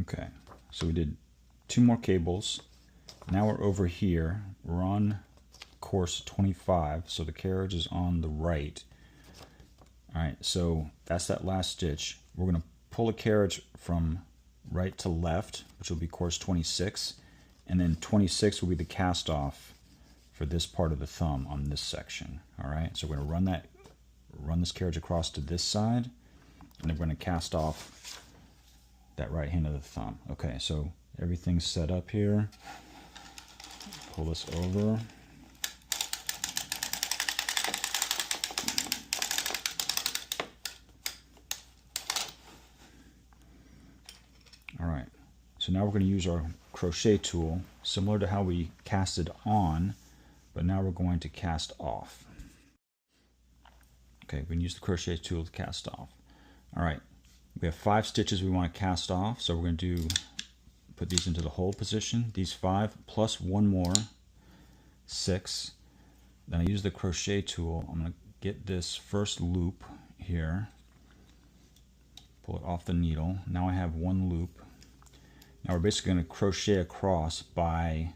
Okay, so we did 2 more cables. Now we're over here. We're on course 25, so the carriage is on the right. All right, so that's that last stitch. We're going to pull the carriage from right to left, which will be course 26, and then 26 will be the cast off for this part of the thumb on this section. All right, so we're going to run this carriage across to this side, and then we're going to cast off that right hand of the thumb. Okay, so everything's set up here. Pull this over. All right, so now we're going to use our crochet tool, similar to how we casted on, but now we're going to cast off. Okay, we can use the crochet tool to cast off. All right, we have 5 stitches we want to cast off, so we're going to put these into the hold position. These 5 plus 1 more, 6. Then I use the crochet tool. I'm going to get this first loop here, pull it off the needle. Now I have 1 loop. Now we're basically going to crochet across by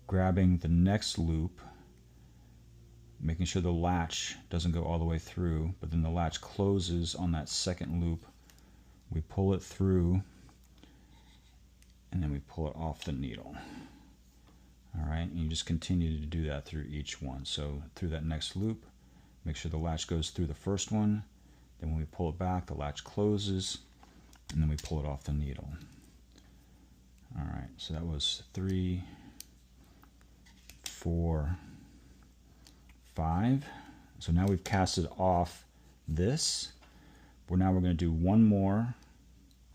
grabbing the next loop, making sure the latch doesn't go all the way through, but then the latch closes on that second loop. We pull it through, and then we pull it off the needle. All right, and you just continue to do that through each one. So through that next loop, make sure the latch goes through the first one. Then when we pull it back, the latch closes, and then we pull it off the needle. All right, so that was 3, 4, 5. So now we've casted off this. Now we're going to do 1 more,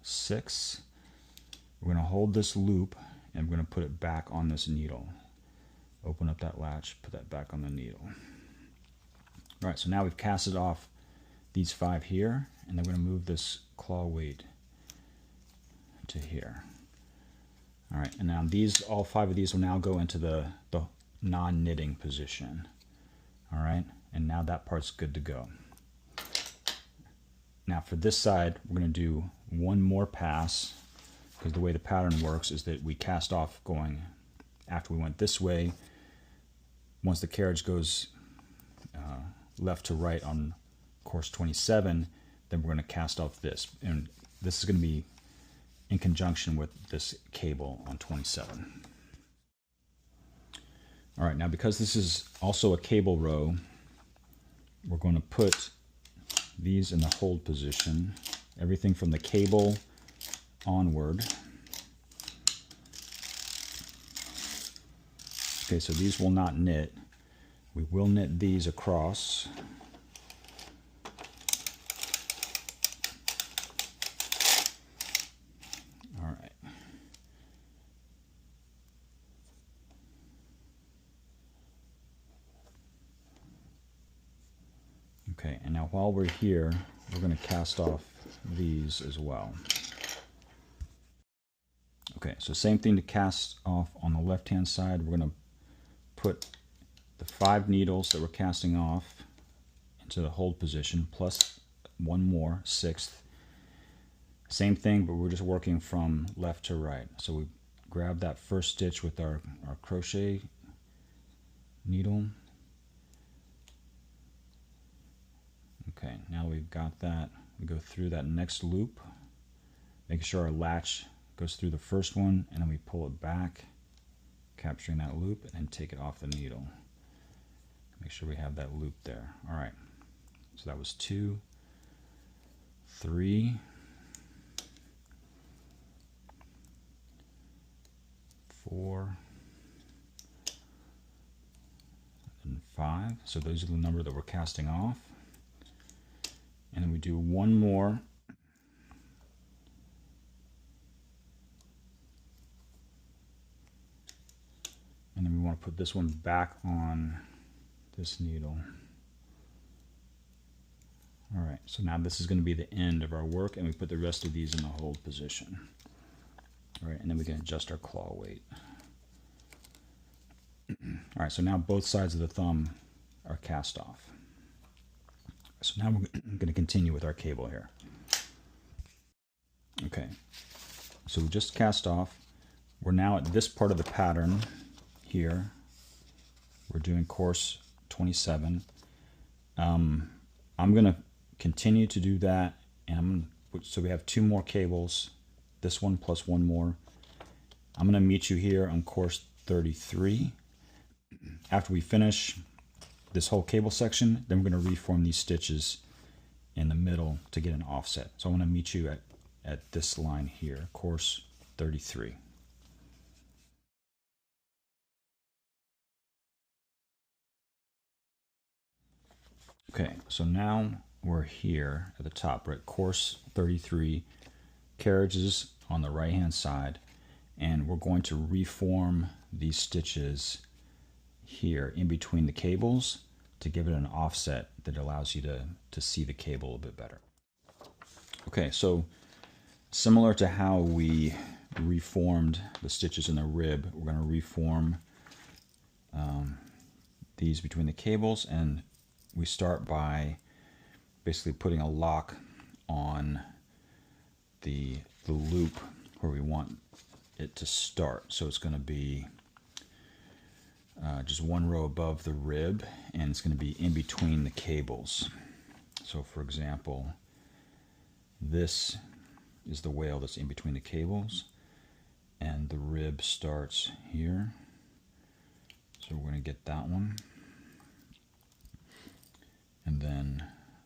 6. We're going to hold this loop and we're going to put it back on this needle. Open up that latch, put that back on the needle. All right, so now we've casted off these 5 here, and then we're going to move this claw weight to here. All right, and now all 5 of these will now go into the non-knitting position. All right, and now that part's good to go. Now for this side, we're going to do 1 more pass, because the way the pattern works is that we cast off going after we went this way. Once the carriage goes left to right on course 27, then we're going to cast off this. And this is going to be in conjunction with this cable on 27. All right, now because this is also a cable row, we're going to put these in the hold position, everything from the cable onward. Okay, so these will not knit. We will knit these across. All right. Okay, and now while we're here, we're going to cast off these as well. Okay, so same thing to cast off on the left-hand side. We're going to put the 5 needles that we're casting off into the hold position, plus 1 more, 6th. Same thing, but we're just working from left to right. So we grab that first stitch with our crochet needle. Okay, now we've got that. We go through that next loop, making sure our latch goes through the first one, and then we pull it back, capturing that loop, and then take it off the needle. Make sure we have that loop there. All right, so that was 2, 3, 4, and 5. So those are the number that we're casting off. And then we do 1 more. And then we want to put this one back on this needle. All right, so now this is going to be the end of our work, and we put the rest of these in the hold position. All right, and then we can adjust our claw weight. All right, so now both sides of the thumb are cast off. So now we're going to continue with our cable here. Okay, so we just cast off. We're now at this part of the pattern here. We're doing course 27. I'm going to continue to do that, and so we have 2 more cables, this one plus 1 more. I'm going to meet you here on course 33. After we finish this whole cable section, then we're going to reform these stitches in the middle to get an offset. So I want to meet you at this line here, course 33. Okay, so now we're here at the top. We're at course 33, carriages on the right hand side, and we're going to reform these stitches here in between the cables to give it an offset that allows you to see the cable a bit better. Okay, so similar to how we reformed the stitches in the rib, we're going to reform these between the cables, and we start by basically putting a lock on the loop where we want it to start. So it's going to be just 1 row above the rib, and it's going to be in between the cables. So for example, this is the wale that's in between the cables, and the rib starts here. So we're going to get that one. And then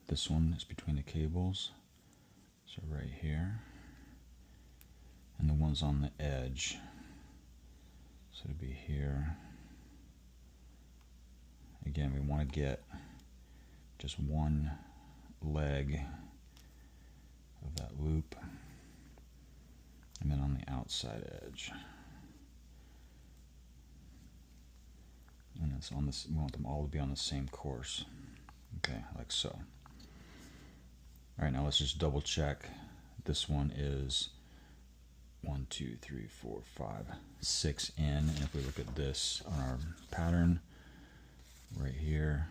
this one is between the cables, so right here. And the one's on the edge, so it'll be here. Again, we want to get just 1 leg of that loop, and then on the outside edge. And it's on this, we want them all to be on the same course. Okay, like so. All right, now let's just double check. This one is 1, 2, 3, 4, 5, 6 in. And if we look at this on our pattern, right here,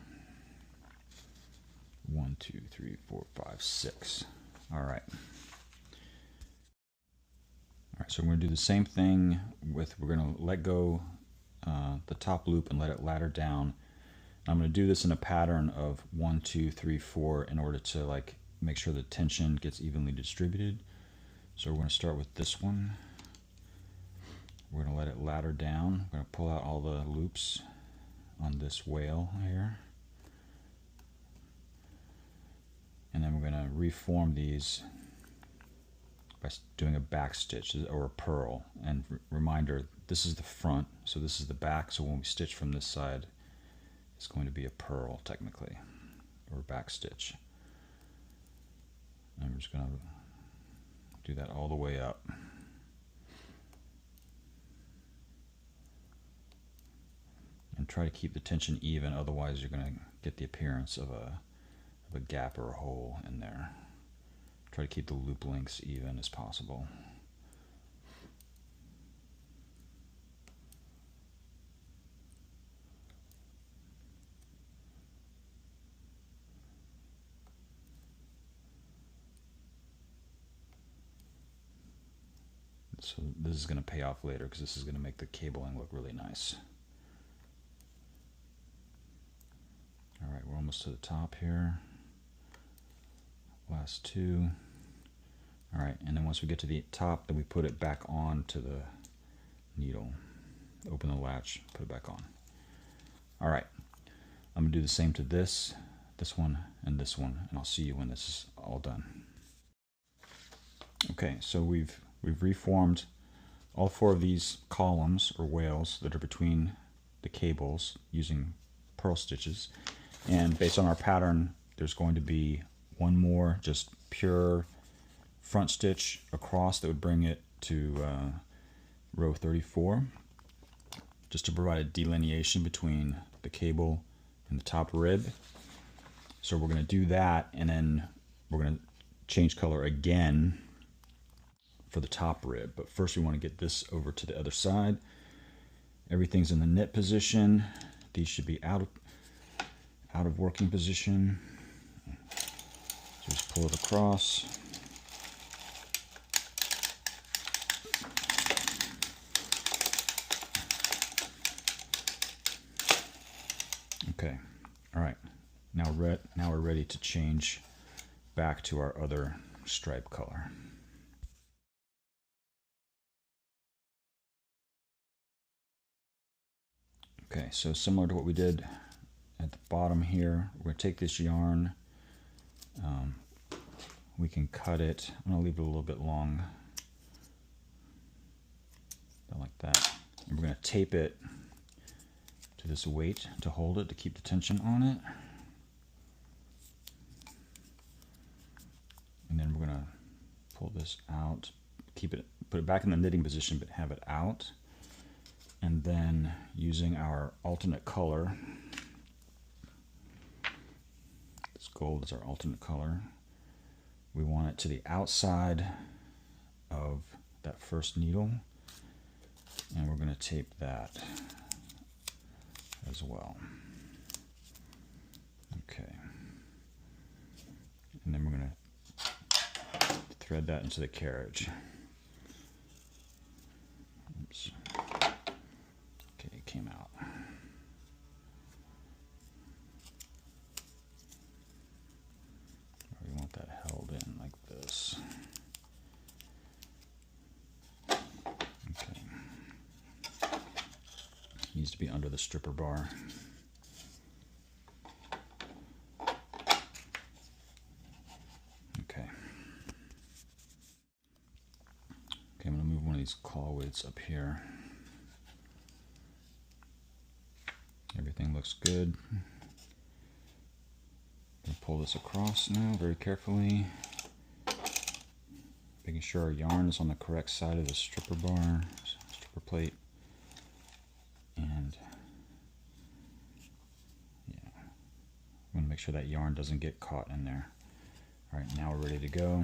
1, 2, 3, 4, 5, 6. All right. All right, so we're going to do the same thing with, we're going to let go the top loop and let it ladder down. I'm going to do this in a pattern of 1, 2, 3, 4 in order to like make sure the tension gets evenly distributed. So we're going to start with this one. We're going to let it ladder down. We're going to pull out all the loops on this wale here. And then we're going to reform these by doing a back stitch or a purl. And reminder, this is the front, so this is the back. So when we stitch from this side, it's going to be a purl technically, or back stitch. And we're just going to do that all the way up. And try to keep the tension even, otherwise you're going to get the appearance of a gap or a hole in there. Try to keep the loop lengths even as possible. So this is going to pay off later because this is going to make the cabling look really nice. All right, we're almost to the top here. Last 2. All right, and then once we get to the top, then we put it back on to the needle. Open the latch, put it back on. All right, I'm going to do the same to this one, and this one, and I'll see you when this is all done. Okay, so we've reformed all 4 of these columns or wales that are between the cables using purl stitches, and based on our pattern there's going to be 1 more just pure front stitch across that would bring it to row 34, just to provide a delineation between the cable and the top rib. So we're going to do that, and then we're going to change color again for the top rib, but first we want to get this over to the other side. Everything's in the knit position. These should be out of working position. So just pull it across. Okay, all right. Now we're ready to change back to our other stripe color. Okay, so similar to what we did at the bottom here, we're going to take this yarn. We can cut it. I'm going to leave it a little bit long. Like that. And we're going to tape it to this weight to hold it, to keep the tension on it. And then we're going to pull this out, put it back in the knitting position, but have it out. And then using our alternate color, this gold is our alternate color, we want it to the outside of that first needle, and we're going to tape that as well. Okay, and then we're going to thread that into the carriage. Oops. Okay, it came out. We want that held in like this. Okay. Needs to be under the stripper bar. Okay. Okay, I'm going to move one of these claw weights up here. Everything looks good. Pull this across now very carefully, making sure our yarn is on the correct side of the stripper bar, stripper plate, and yeah, we want to make sure that yarn doesn't get caught in there. All right, now we're ready to go.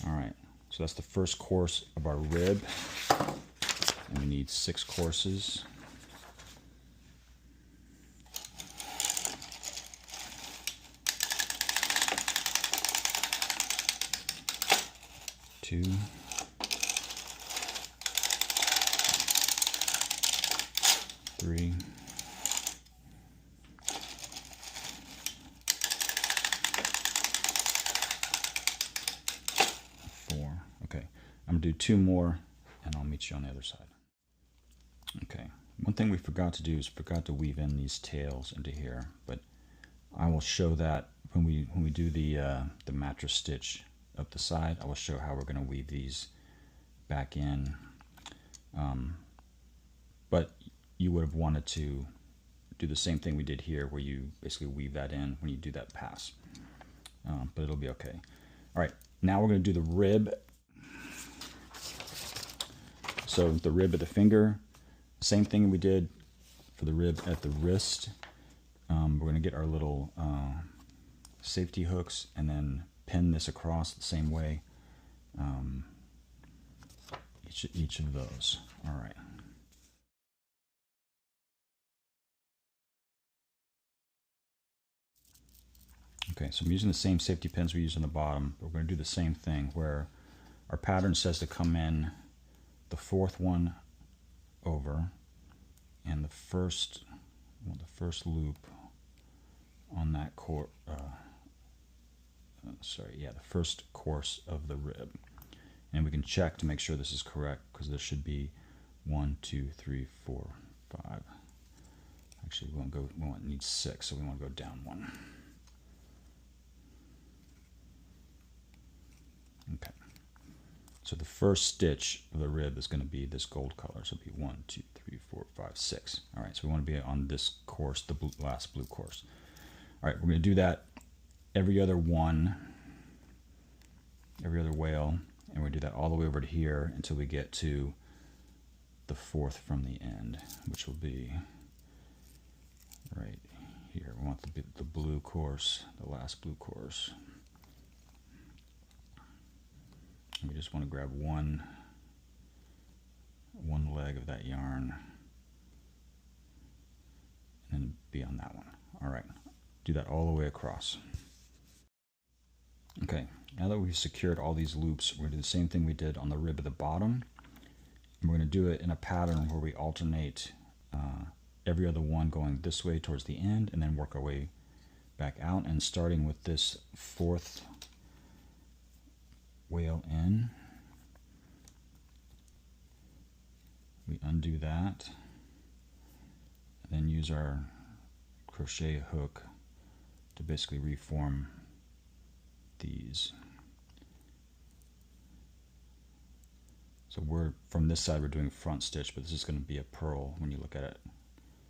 All right, so that's the first course of our rib, and we need 6 courses. Two, 3, 4. Okay, I'm gonna do 2 more and I'll meet you on the other side. Okay, one thing we forgot to do is forgot to weave in these tails into here, but I will show that when we do the mattress stitch up the side. I will show how we're going to weave these back in. But you would have wanted to do the same thing we did here, where you basically weave that in when you do that pass. But it'll be okay. All right, now we're going to do the rib. So the rib at the finger, same thing we did for the rib at the wrist. We're going to get our little safety hooks and then pin this across the same way, each of those. All right. Okay, so I'm using the same safety pins we used on the bottom, but we're going to do the same thing where our pattern says to come in the 4th one over, and the first loop on that the first course of the rib, and we can check to make sure this is correct, because there should be 1, 2, 3, 4, 5. Actually, we need 6, so we want to go down 1. Okay. So the first stitch of the rib is going to be this gold color, so it'll be 1, 2, 3, 4, 5, 6. All right, so we want to be on this course, the last blue course. All right, we're going to do that every other whale, and we do that all the way over to here until we get to the 4th from the end, which will be right here. We want the blue course, the last blue course. And we just want to grab one leg of that yarn and then be on that one. All right, do that all the way across. Okay, now that we've secured all these loops, we're going to do the same thing we did on the rib at the bottom, And we're going to do it in a pattern where we alternate every other one going this way towards the end, and then work our way back out. And starting with this fourth wale in, we undo that, and then use our crochet hook to basically reform these. So we're from this side we're doing front stitch, but this is going to be a purl when you look at it,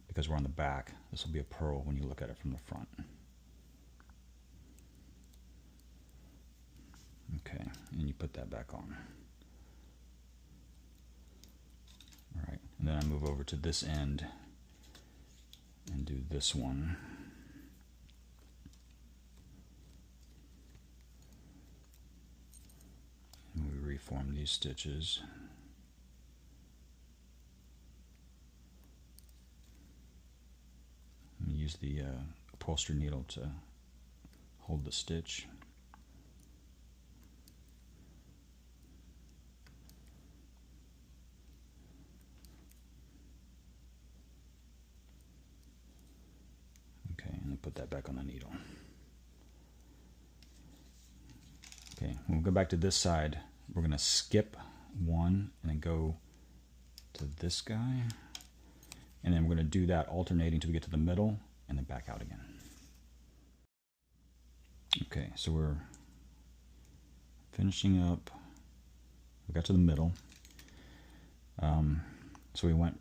because we're on the back. This will be a purl when you look at it from the front. Okay, and you put that back on. All right, and then I move over to this end and do this one. And we reform these stitches. And use the upholstery needle to hold the stitch. And then put that back on the needle. Okay, when we go back to this side, we're going to skip one and then go to this guy. And then we're going to do that alternating till we get to the middle and then back out again. Okay, so we're finishing up. We got to the middle. So we went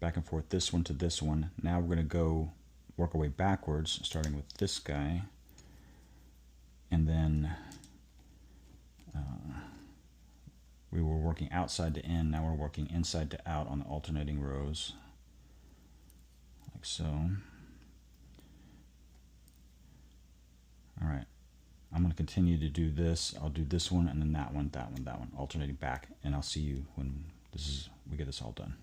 back and forth this one to this one. Now we're going to go work our way backwards, starting with this guy, and then we were working outside to in. Now we're working inside to out on the alternating rows, like so. All right, I'm going to continue to do this. I'll do this one and then that one, that one, that one, alternating back, and I'll see you when we get this all done.